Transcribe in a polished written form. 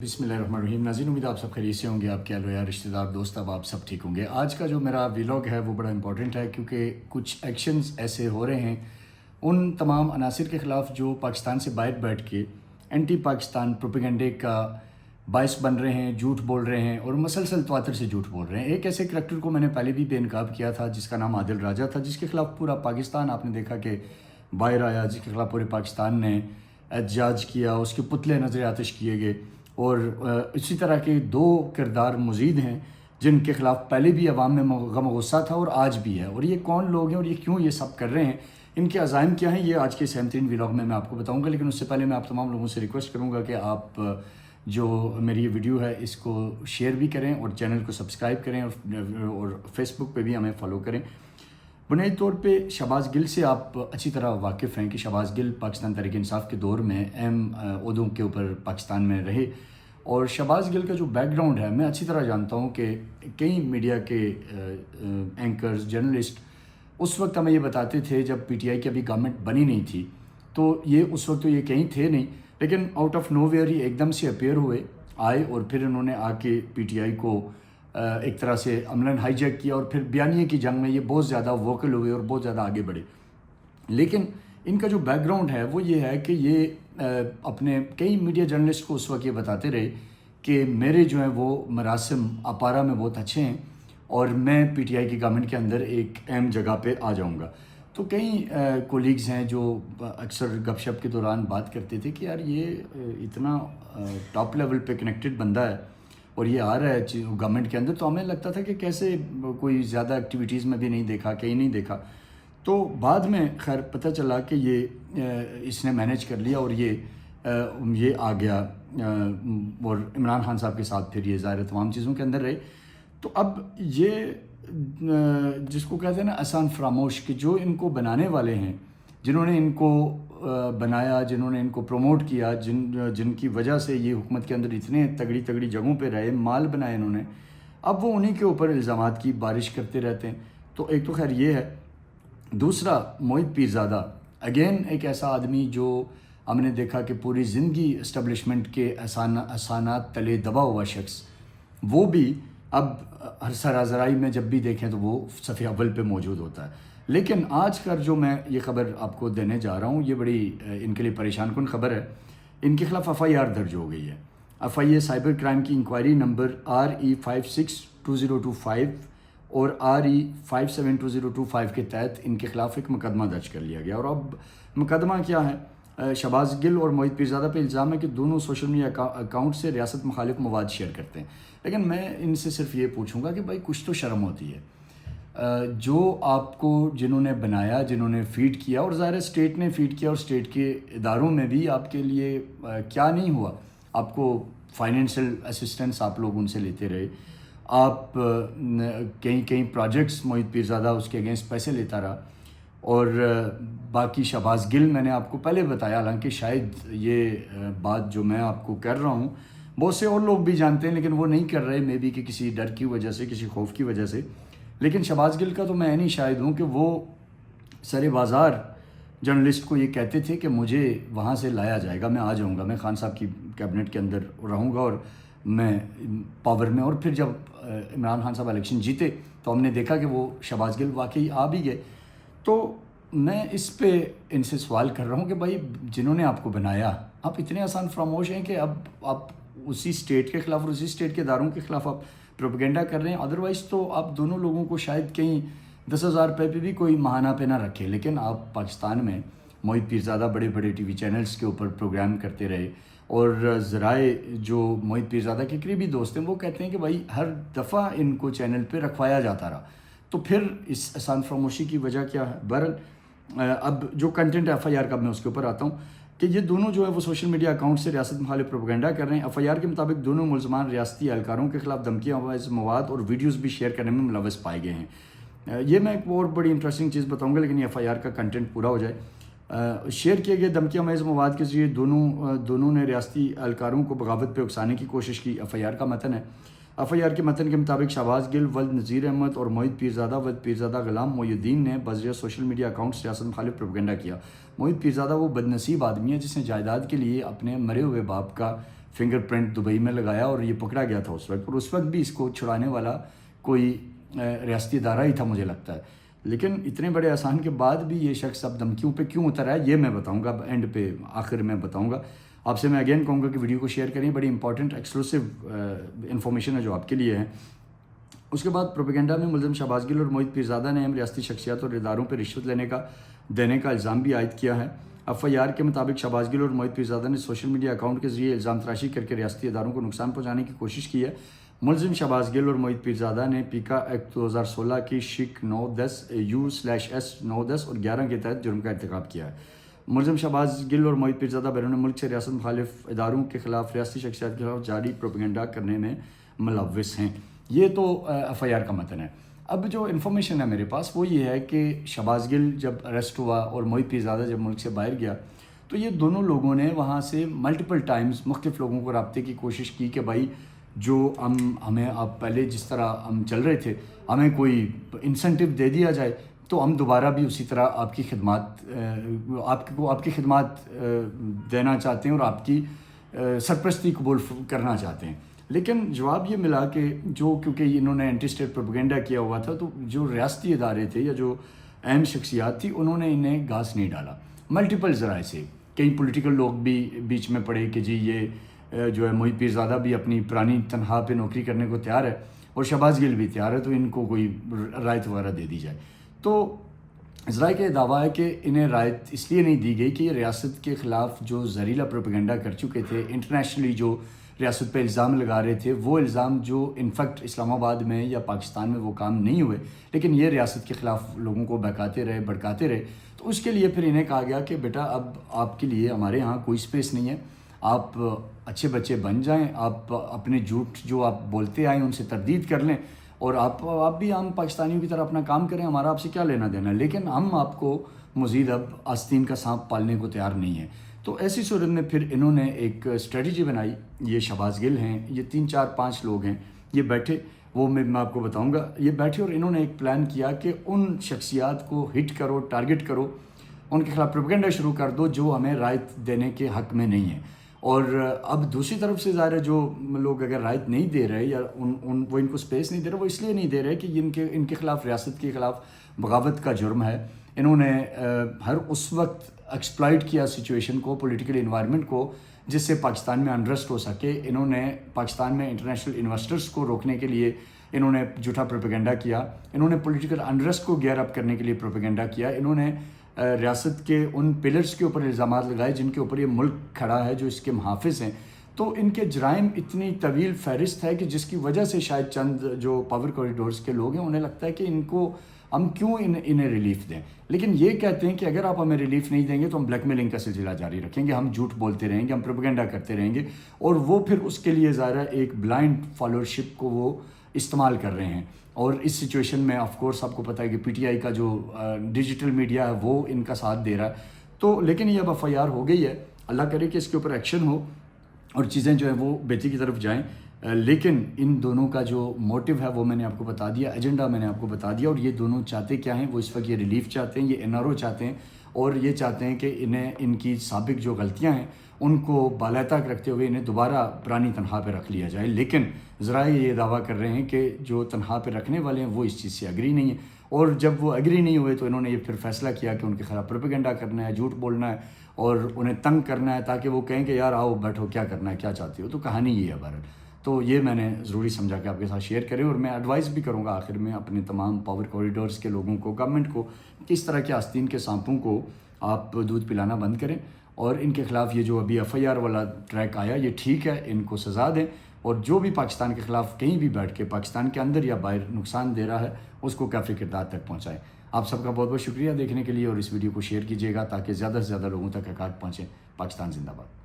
بسم اللہ الرحمن الرحیم. ناظرین، امید آپ سب خیریت سے ہوں گے. آپ کے اہل و عیال، رشتہ دار، دوست اب آپ سب ٹھیک ہوں گے. آج کا جو میرا ولاگ ہے وہ بڑا امپورٹنٹ ہے کیونکہ کچھ ایکشنز ایسے ہو رہے ہیں ان تمام عناصر کے خلاف جو پاکستان سے باہر بیٹھ کے اینٹی پاکستان پروپیگنڈے کا باعث بن رہے ہیں، جھوٹ بول رہے ہیں اور مسلسل تواتر سے جھوٹ بول رہے ہیں. ایک ایسے کریکٹر کو میں نے پہلے بھی بے نقاب کیا تھا جس کا نام عادل راجہ تھا، جس کے خلاف پورا پاکستان آپ نے دیکھا کہ باہر آیا، جس کے خلاف پورے پاکستان نے احتجاج کیا، اس کے پتلے نظر آتش کیے گئے. اور اسی طرح کے دو کردار مزید ہیں جن کے خلاف پہلے بھی عوام میں غم و غصہ تھا اور آج بھی ہے. اور یہ کون لوگ ہیں اور یہ کیوں یہ سب کر رہے ہیں، ان کے عزائم کیا ہیں، یہ آج کے سیمترین ولاگ میں آپ کو بتاؤں گا. لیکن اس سے پہلے میں آپ تمام لوگوں سے ریکویسٹ کروں گا کہ آپ جو میری یہ ویڈیو ہے اس کو شیئر بھی کریں اور چینل کو سبسکرائب کریں اور فیس بک پہ بھی ہمیں فالو کریں. بنیادی طور پہ شہباز گل سے آپ اچھی طرح واقف ہیں کہ شہباز گل پاکستان تحریک انصاف کے دور میں اہم عہدوں کے اوپر پاکستان میں رہے. اور شہباز گل کا جو بیک گراؤنڈ ہے میں اچھی طرح جانتا ہوں کہ کئی میڈیا کے اینکرز، جرنلسٹ اس وقت ہمیں یہ بتاتے تھے جب پی ٹی آئی کی ابھی گورنمنٹ بنی نہیں تھی، تو یہ اس وقت تو یہ کہیں تھے نہیں، لیکن آؤٹ آف نو ویئر ہی ایک دم سے اپیئر آئے اور پھر انہوں نے آ کے پی ٹی آئی کو ایک طرح سے عملاً ہائی جیک کیا اور پھر بیانیے کی جنگ میں یہ بہت زیادہ ووکل ہوئے اور بہت زیادہ آگے بڑھے. لیکن ان کا جو بیک گراؤنڈ ہے وہ یہ ہے کہ یہ اپنے کئی میڈیا جرنلسٹ کو اس وقت یہ بتاتے رہے کہ میرے جو ہیں وہ مراسم اپارا میں بہت اچھے ہیں اور میں پی ٹی آئی کی گورنمنٹ کے اندر ایک اہم جگہ پہ آ جاؤں گا. تو کئی کولیگز ہیں جو اکثر گپ شپ کے دوران بات کرتے تھے کہ یار یہ اتنا ٹاپ لیول پہ کنیکٹڈ بندہ ہے اور یہ آ رہا ہے گورنمنٹ کے اندر، تو ہمیں لگتا تھا کہ کیسے کوئی زیادہ ایکٹیویٹیز میں بھی نہیں دیکھا، کہیں نہیں دیکھا. تو بعد میں خیر پتہ چلا کہ یہ اس نے مینیج کر لیا اور یہ آ گیا اور عمران خان صاحب کے ساتھ پھر یہ ظاہر تمام چیزوں کے اندر رہے. تو اب یہ جس کو کہتے ہیں نا آسان فراموش، کہ جو ان کو بنانے والے ہیں، جنہوں نے ان کو بنایا، جنہوں نے ان کو پروموٹ کیا، جن کی وجہ سے یہ حکومت کے اندر اتنے تگڑی جگہوں پہ رہے، مال بنائے انہوں نے، اب وہ انہی کے اوپر الزامات کی بارش کرتے رہتے ہیں. تو ایک تو خیر یہ ہے. دوسرا موہت پیرزادہ، اگین ایک ایسا آدمی جو ہم نے دیکھا کہ پوری زندگی اسٹیبلشمنٹ کے احسانات تلے دبا ہوا شخص، وہ بھی اب ہر سرازرائی میں جب بھی دیکھیں تو وہ صفحہ اول پہ موجود ہوتا ہے. لیکن آج کل جو میں یہ خبر آپ کو دینے جا رہا ہوں یہ بڑی ان کے لیے پریشان کن خبر ہے. ان کے خلاف ایف آئی آر درج ہو گئی ہے. F I A cyber crime کی انکوائری نمبر RE 562025 اور RE 572025 کے تحت ان کے خلاف ایک مقدمہ درج کر لیا گیا. اور اب مقدمہ کیا ہے؟ شہباز گل اور موہت پیرزادہ پہ الزام ہے کہ دونوں سوشل میڈیا اکاؤنٹ سے ریاست مخالف مواد شیئر کرتے ہیں. لیکن میں ان سے صرف یہ پوچھوں گا کہ بھائی کچھ تو شرم ہوتی ہے. جو آپ کو جنہوں نے بنایا، جنہوں نے فیڈ کیا، اور ظاہر اسٹیٹ نے فیڈ کیا اور اسٹیٹ کے اداروں میں بھی آپ کے لیے کیا نہیں ہوا. آپ کو فائنینشیل اسسٹنس آپ لوگ ان سے لیتے رہے، آپ کئی پروجیکٹس موہت پیرزادہ اس کے اگینسٹ پیسے لیتا رہا. اور باقی شہباز گل میں نے آپ کو پہلے بتایا، حالانکہ شاید یہ بات جو میں آپ کو کر رہا ہوں بہت سے اور لوگ بھی جانتے ہیں لیکن وہ نہیں کر رہے، مے بی کہ کسی ڈر کی وجہ سے، کسی خوف کی وجہ سے. لیکن شہباز گل کا تو میں نہیں شاہد ہوں کہ وہ سر بازار جرنلسٹ کو یہ کہتے تھے کہ مجھے وہاں سے لایا جائے گا، میں آ جاؤں گا، میں خان صاحب کی کیبنٹ کے اندر رہوں گا اور میں پاور میں. اور پھر جب عمران خان صاحب الیکشن جیتے تو ہم نے دیکھا کہ وہ شہباز گل واقعی آ بھی گئے. تو میں اس پہ ان سے سوال کر رہا ہوں کہ بھائی جنہوں نے آپ کو بنایا، آپ اتنے آسان فراموش ہیں کہ اب آپ اسی اسٹیٹ کے خلاف اور اسی اسٹیٹ کے اداروں کے خلاف آپ پروپیگنڈا کر رہے ہیں. ادروائز تو آپ دونوں لوگوں کو شاید کہیں 10,000 روپے پہ بھی کوئی ماہانہ پہ نہ رکھے. لیکن آپ پاکستان میں موہت پیرزادہ بڑے ٹی وی چینلز کے اوپر پروگرام کرتے رہے اور ذرائع جو موہت پیرزادہ کے قریبی دوست ہیں وہ کہتے ہیں کہ بھائی ہر دفعہ ان کو چینل پہ رکھوایا جاتا رہا. تو پھر اس آسان فراموشی کی وجہ کیا ہے؟ بہرحال اب جو کنٹینٹ ایف آئی آر کا میں اس کے اوپر آتا ہوں کہ یہ دونوں جو ہے وہ سوشل میڈیا اکاؤنٹ سے ریاست مخالف پروپیگنڈا کر رہے ہیں. ایف آئی آر کے مطابق دونوں ملزمان ریاستی اہلکاروں کے خلاف دھمکیاں آمیز مواد اور ویڈیوز بھی شیئر کرنے میں ملوث پائے گئے ہیں. یہ میں ایک اور بڑی انٹرسٹنگ چیز بتاؤں گا لیکن یہ ایف آئی آر کا کنٹینٹ پورا ہو جائے. شیئر کیے گئے دھمکیاں آمیز مواد کے ذریعے دونوں نے ریاستی اہلکاروں کو بغاوت پہ اکسانے کی کوشش کی. ایف آئی آر کا متن ہے. ایف آئی آر کے متن کے مطابق شہباز گل ولد نذیر احمد اور موہت پیرزادہ ولد پیرزادہ غلام محی الدین نے بذریعہ سوشل میڈیا اکاؤنٹس ریاست مخالف پروپیگنڈا کیا. موہت پیرزادہ وہ بد نصیب آدمی ہے جس نے جائیداد کے لیے اپنے مرے ہوئے باپ کا فنگر پرنٹ دبئی میں لگایا اور یہ پکڑا گیا تھا اس وقت، اور اس وقت بھی اس کو چھڑانے والا کوئی ریاستی ادارہ ہی تھا مجھے لگتا ہے. لیکن اتنے بڑے احسان کے بعد بھی یہ شخص اب دھمکیوں پہ کیوں اترا ہے یہ میں بتاؤں گا اینڈ پہ، آخر میں بتاؤں گا آپ سے. میں اگین کہوں گا کہ ویڈیو کو شیئر کریں، بڑی امپورٹنٹ ایکسکلوسیو انفارمیشن ہے جو آپ کے لیے ہے. اس کے بعد پروپیگنڈا میں ملزم شہباز گل اور موہت پیرزادہ نے اہم ریاستی شخصیات اور اداروں پہ رشوت دینے کا الزام بھی عائد کیا ہے. ایف آئی آر کے مطابق شہباز گل اور موہت پیرزادہ نے سوشل میڈیا اکاؤنٹ کے ذریعے الزام تراشی کر کے ریاستی اداروں کو نقصان پہنچانے کی کوشش کی ہے. ملزم شہباز گل اور موہت پیرزادہ نے پیکا ایکٹ 2016 کی شک 910U/S 910 اور 11 کے تحت جرم کا ارتکاب کیا ہے. ملزم شہباز گل اور موہت پیرزادہ بیرون ملک سے ریاست مخالف اداروں کے خلاف ریاستی شخصیات کے خلاف جاری پروپیگنڈا کرنے میں ملوث ہیں. یہ تو ایف آئی آر کا متن ہے. اب جو انفارمیشن ہے میرے پاس وہ یہ ہے کہ شہباز گل جب اریسٹ ہوا اور موہت پیرزادہ جب ملک سے باہر گیا تو یہ دونوں لوگوں نے وہاں سے ملٹیپل ٹائمز مختلف لوگوں کو رابطے کی کوشش کی کہ بھائی جو ہمیں آپ پہلے جس طرح ہم چل رہے تھے ہمیں کوئی انسینٹیو دے دیا جائے تو ہم دوبارہ بھی اسی طرح آپ کی خدمات دینا چاہتے ہیں اور آپ کی سرپرستی قبول کرنا چاہتے ہیں. لیکن جواب یہ ملا کہ کیونکہ انہوں نے اینٹی اسٹیٹ پروپیگنڈا کیا ہوا تھا تو جو ریاستی ادارے تھے یا جو اہم شخصیات تھی انہوں نے انہیں گھاس نہیں ڈالا. ملٹیپل ذرائع سے کئی پولیٹیکل لوگ بھی بیچ میں پڑے کہ جی یہ جو ہے موہت پیرزادہ بھی اپنی پرانی تنخواہ پہ نوکری کرنے کو تیار ہے اور شہباز گل بھی تیار ہے تو ان کو کوئی رعایت وغیرہ دے دی جائے. تو ذرائع کا دعویٰ ہے کہ انہیں رعایت اس لیے نہیں دی گئی کہ یہ ریاست کے خلاف جو زہریلا پروپیگنڈا کر چکے تھے، انٹرنیشنلی جو ریاست پہ الزام لگا رہے تھے وہ الزام جو انفیکٹ اسلام آباد میں یا پاکستان میں وہ کام نہیں ہوئے لیکن یہ ریاست کے خلاف لوگوں کو بہکاتے رہے بھڑکاتے رہے. تو اس کے لیے پھر انہیں کہا گیا کہ بیٹا اب آپ کے لیے ہمارے ہاں کوئی سپیس نہیں ہے، آپ اچھے بچے بن جائیں، آپ اپنے جھوٹ جو آپ بولتے آئیں ان سے تردید کر لیں اور آپ بھی عام پاکستانیوں کی طرح اپنا کام کریں، ہمارا آپ سے کیا لینا دینا. لیکن ہم آپ کو مزید اب آستین کا سانپ پالنے کو تیار نہیں ہیں. تو ایسی صورت میں پھر انہوں نے ایک اسٹریٹجی بنائی. یہ شہباز گل ہیں، یہ 3-4-5 لوگ ہیں، یہ بیٹھے، وہ میں آپ کو بتاؤں گا، یہ بیٹھے اور انہوں نے ایک پلان کیا کہ ان شخصیات کو ہٹ کرو، ٹارگٹ کرو، ان کے خلاف پروپیگنڈا شروع کر دو جو ہمیں رعایت دینے کے حق میں نہیں ہیں. اور اب دوسری طرف سے ظاہر ہے جو لوگ اگر رعایت نہیں دے رہے یا وہ ان کو سپیس نہیں دے رہے، وہ اس لیے نہیں دے رہے کہ ان کے خلاف ریاست کے خلاف بغاوت کا جرم ہے. انہوں نے ہر اس وقت ایکسپلائٹ کیا سچویشن کو، پولیٹیکل انوائرمنٹ کو، جس سے پاکستان میں انریسٹ ہو سکے. انہوں نے پاکستان میں انٹرنیشنل انویسٹرز کو روکنے کے لیے انہوں نے جھوٹا پروپیگنڈا کیا. انہوں نے پولیٹیکل انریسٹ کو گیئر اپ کرنے کے لیے پروپیگنڈا کیا. انہوں نے ریاست کے ان پلرز کے اوپر الزامات لگائے جن کے اوپر یہ ملک کھڑا ہے، جو اس کے محافظ ہیں. تو ان کے جرائم اتنی طویل فہرست ہے کہ جس کی وجہ سے شاید چند جو پاور کوریڈورز کے لوگ ہیں انہیں لگتا ہے کہ ان کو ہم کیوں انہیں ریلیف دیں. لیکن یہ کہتے ہیں کہ اگر آپ ہمیں ریلیف نہیں دیں گے تو ہم بلیک میلنگ کا سلسلہ جاری رکھیں گے، ہم جھوٹ بولتے رہیں گے، ہم پروپیگنڈا کرتے رہیں گے. اور وہ پھر اس کے لیے ظاہر ہے ایک بلائنڈ فالوورشپ کو وہ استعمال کر رہے ہیں. اور اس سچویشن میں آف کورس آپ کو پتہ ہے کہ پی ٹی آئی کا جو ڈیجیٹل میڈیا ہے وہ ان کا ساتھ دے رہا ہے. تو لیکن یہ اب ایف آئی آر ہو گئی ہے، اللہ کرے کہ اس کے اوپر ایکشن ہو اور چیزیں جو ہیں وہ بہتری کی طرف جائیں. لیکن ان دونوں کا جو موٹیو ہے وہ میں نے آپ کو بتا دیا، ایجنڈا میں نے آپ کو بتا دیا. اور یہ دونوں چاہتے کیا ہیں؟ وہ اس وقت یہ ریلیف چاہتے ہیں، یہ این آر او چاہتے ہیں اور یہ چاہتے ہیں کہ انہیں ان کی سابق جو غلطیاں ہیں ان کو بالاتاک رکھتے ہوئے انہیں دوبارہ پرانی تنخواہ پہ رکھ لیا جائے. لیکن ذرائع یہ دعویٰ کر رہے ہیں کہ جو تنخواہ پہ رکھنے والے ہیں وہ اس چیز سے ایگری نہیں ہیں. اور جب وہ ایگری نہیں ہوئے تو انہوں نے یہ پھر فیصلہ کیا کہ ان کے خلاف پروپیگنڈا کرنا ہے، جھوٹ بولنا ہے اور انہیں تنگ کرنا ہے تاکہ وہ کہیں کہ یار آؤ بیٹھو، کیا کرنا ہے، کیا چاہتے ہو. تو کہانی یہ ہے بہرحال. تو یہ میں نے ضروری سمجھا کہ آپ کے ساتھ شیئر کریں. اور میں ایڈوائز بھی کروں گا آخر میں اپنے تمام پاور کوریڈورز کے لوگوں کو، گورنمنٹ کو، کس طرح کے آستین کے سانپوں کو آپ دودھ پلانا بند کریں اور ان کے خلاف یہ جو ابھی ایف آئی آر والا ٹریک آیا یہ ٹھیک ہے، ان کو سزا دیں. اور جو بھی پاکستان کے خلاف کہیں بھی بیٹھ کے پاکستان کے اندر یا باہر نقصان دے رہا ہے اس کو کافی کردار تک پہنچائیں. آپ سب کا بہت بہت شکریہ دیکھنے کے لیے اور اس ویڈیو کو شیئر کیجیے گا تاکہ زیادہ سے زیادہ لوگوں تک حقائق پہنچیں. پاکستان زندہ باد.